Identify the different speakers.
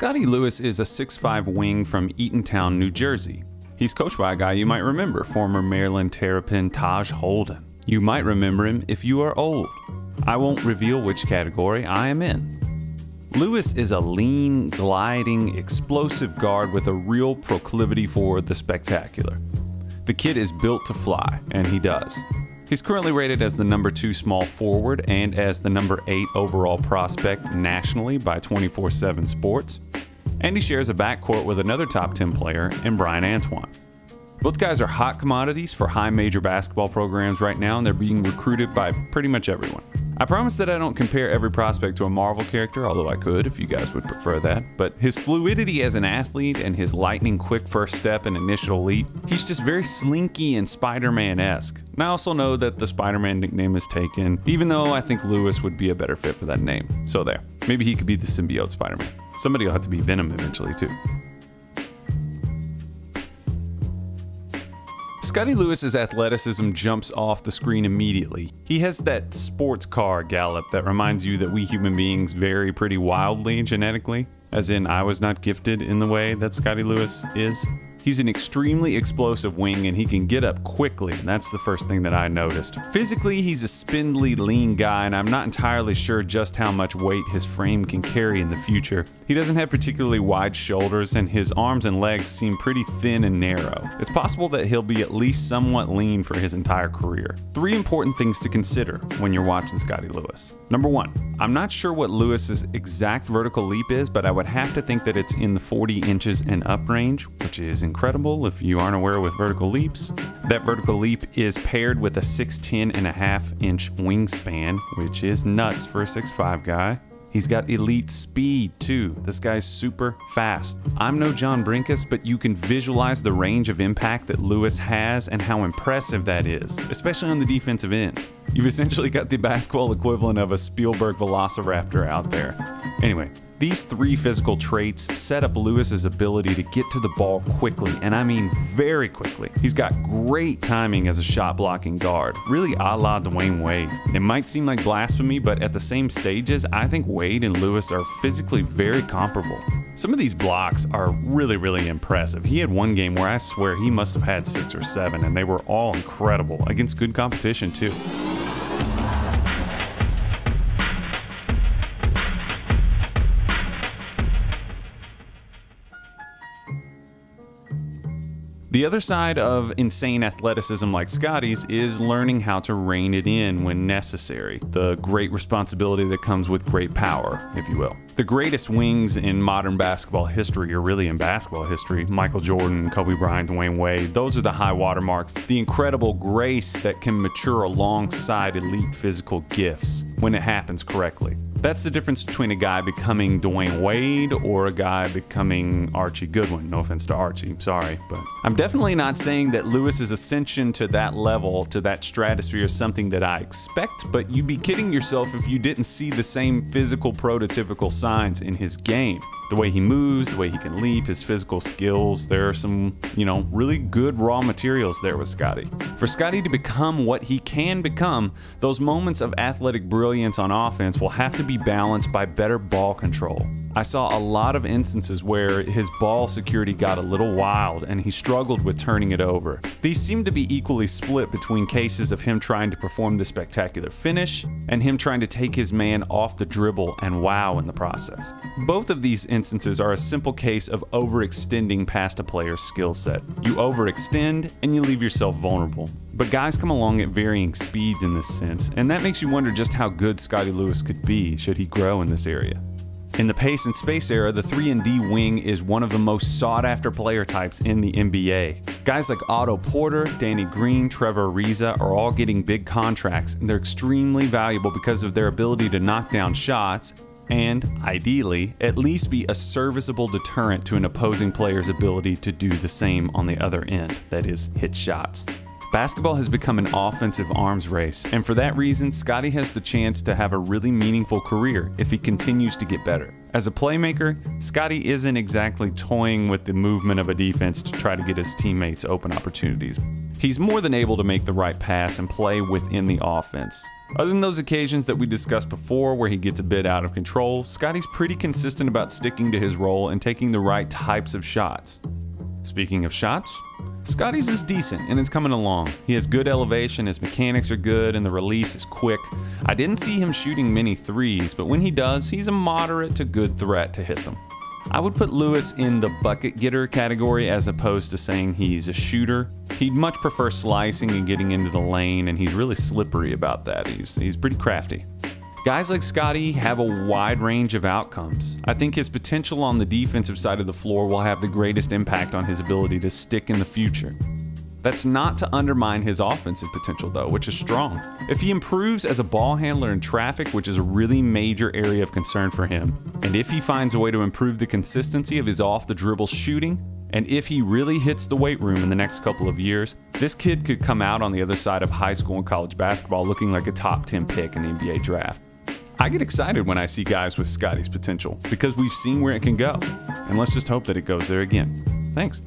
Speaker 1: Scottie Lewis is a 6'5" wing from Eatontown, New Jersey. He's coached by a guy you might remember, former Maryland Terrapin Taj Holden. You might remember him if you are old. I won't reveal which category I am in. Lewis is a lean, gliding, explosive guard with a real proclivity for the spectacular. The kid is built to fly, and he does. He's currently rated as the number 2 small forward and as the number 8 overall prospect nationally by 24/7 Sports. And he shares a backcourt with another top 10 player in Bryan Antoine. Both guys are hot commodities for high major basketball programs right now, and they're being recruited by pretty much everyone. I promise that I don't compare every prospect to a Marvel character, although I could if you guys would prefer that. But his fluidity as an athlete and his lightning quick first step and initial leap, he's just very slinky and Spider-Man-esque. And I also know that the Spider-Man nickname is taken, even though I think Lewis would be a better fit for that name. So there, maybe he could be the symbiote Spider-Man. Somebody will have to be Venom eventually too. Scottie Lewis's athleticism jumps off the screen immediately. He has that sports car gallop that reminds you that we human beings vary pretty wildly genetically, as in I was not gifted in the way that Scottie Lewis is. He's an extremely explosive wing and he can get up quickly, and that's the first thing that I noticed. Physically, he's a spindly, lean guy, and I'm not entirely sure just how much weight his frame can carry in the future. He doesn't have particularly wide shoulders, and his arms and legs seem pretty thin and narrow. It's possible that he'll be at least somewhat lean for his entire career. 3 important things to consider when you're watching Scottie Lewis. Number 1, I'm not sure what Lewis's exact vertical leap is, but I would have to think that it's in the 40 inches and up range, which is incredible if you aren't aware with vertical leaps. That vertical leap is paired with a 6'10.5" wingspan, which is nuts for a 6'5" guy. He's got elite speed too. This guy's super fast. I'm no John Brinkus, but you can visualize the range of impact that Lewis has and how impressive that is, especially on the defensive end. You've essentially got the basketball equivalent of a Spielberg Velociraptor out there. Anyway, these 3 physical traits set up Lewis's ability to get to the ball quickly, and I mean very quickly. He's got great timing as a shot blocking guard, really a la Dwayne Wade. It might seem like blasphemy, but at the same stages, I think Wade and Lewis are physically very comparable. Some of these blocks are really impressive. He had one game where I swear he must have had 6 or 7, and they were all incredible against good competition too. The other side of insane athleticism like Scottie's is learning how to rein it in when necessary. The great responsibility that comes with great power, if you will. The greatest wings in modern basketball history, or really in basketball history, Michael Jordan, Kobe Bryant, Dwayne Wade, those are the high watermarks. The incredible grace that can mature alongside elite physical gifts when it happens correctly. That's the difference between a guy becoming Dwayne Wade or a guy becoming Archie Goodwin. No offense to Archie, I'm sorry, but I'm definitely not saying that Lewis's ascension to that level, to that stratosphere, is something that I expect, but you'd be kidding yourself if you didn't see the same physical prototypical signs in his game. The way he moves, the way he can leap, his physical skills, there are some, really good raw materials there with Scottie. For Scottie to become what he can become, those moments of athletic brilliance on offense will have to be balanced by better ball control. I saw a lot of instances where his ball security got a little wild and he struggled with turning it over. These seem to be equally split between cases of him trying to perform the spectacular finish and him trying to take his man off the dribble and wow in the process. Both of these instances are a simple case of overextending past a player's skill set. You overextend and you leave yourself vulnerable. But guys come along at varying speeds in this sense, and that makes you wonder just how good Scottie Lewis could be should he grow in this area. In the pace and space era, the 3-and-D wing is one of the most sought-after player types in the NBA. Guys like Otto Porter, Danny Green, Trevor Ariza are all getting big contracts, and they're extremely valuable because of their ability to knock down shots and, ideally, at least be a serviceable deterrent to an opposing player's ability to do the same on the other end, that is, hit shots. Basketball has become an offensive arms race, and for that reason, Scottie has the chance to have a really meaningful career if he continues to get better. As a playmaker, Scottie isn't exactly toying with the movement of a defense to try to get his teammates open opportunities. He's more than able to make the right pass and play within the offense. Other than those occasions that we discussed before where he gets a bit out of control, Scottie's pretty consistent about sticking to his role and taking the right types of shots. Speaking of shots, Scottie's is decent and it's coming along. He has good elevation, his mechanics are good, and the release is quick. I didn't see him shooting many threes, but when he does, he's a moderate to good threat to hit them. I would put Lewis in the bucket getter category as opposed to saying he's a shooter. He'd much prefer slicing and getting into the lane, and he's really slippery about that. He's pretty crafty. Guys like Scottie have a wide range of outcomes. I think his potential on the defensive side of the floor will have the greatest impact on his ability to stick in the future. That's not to undermine his offensive potential though, which is strong. If he improves as a ball handler in traffic, which is a really major area of concern for him, and if he finds a way to improve the consistency of his off-the-dribble shooting, and if he really hits the weight room in the next couple of years, this kid could come out on the other side of high school and college basketball looking like a top 10 pick in the NBA draft. I get excited when I see guys with Scottie's potential because we've seen where it can go, and let's just hope that it goes there again. Thanks.